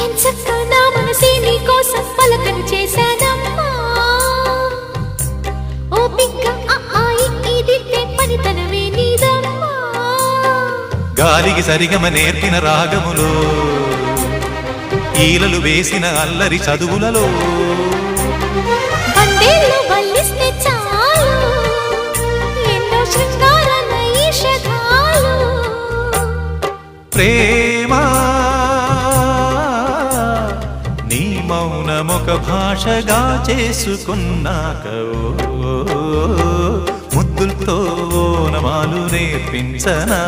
ఎంచక్కా నా మనసే నీ కోసం పలకలు చేశానమ్మా. ఓ పిక్క ఇదితే పనితనమే నీదమ్మా. గాలికి సరిగమ నేర్పిన రాగములో, ఈలలు వేసిన అల్లరి చదువులలో, బండేళ్ళు వల్లిస్తే చాలు ఎన్నో శృంగార నైషధాలు. ప్రేమ నీ మౌనమొక భాషగా చేసుకున్నాక ముద్దులతో నమాలు నేర్పించనా.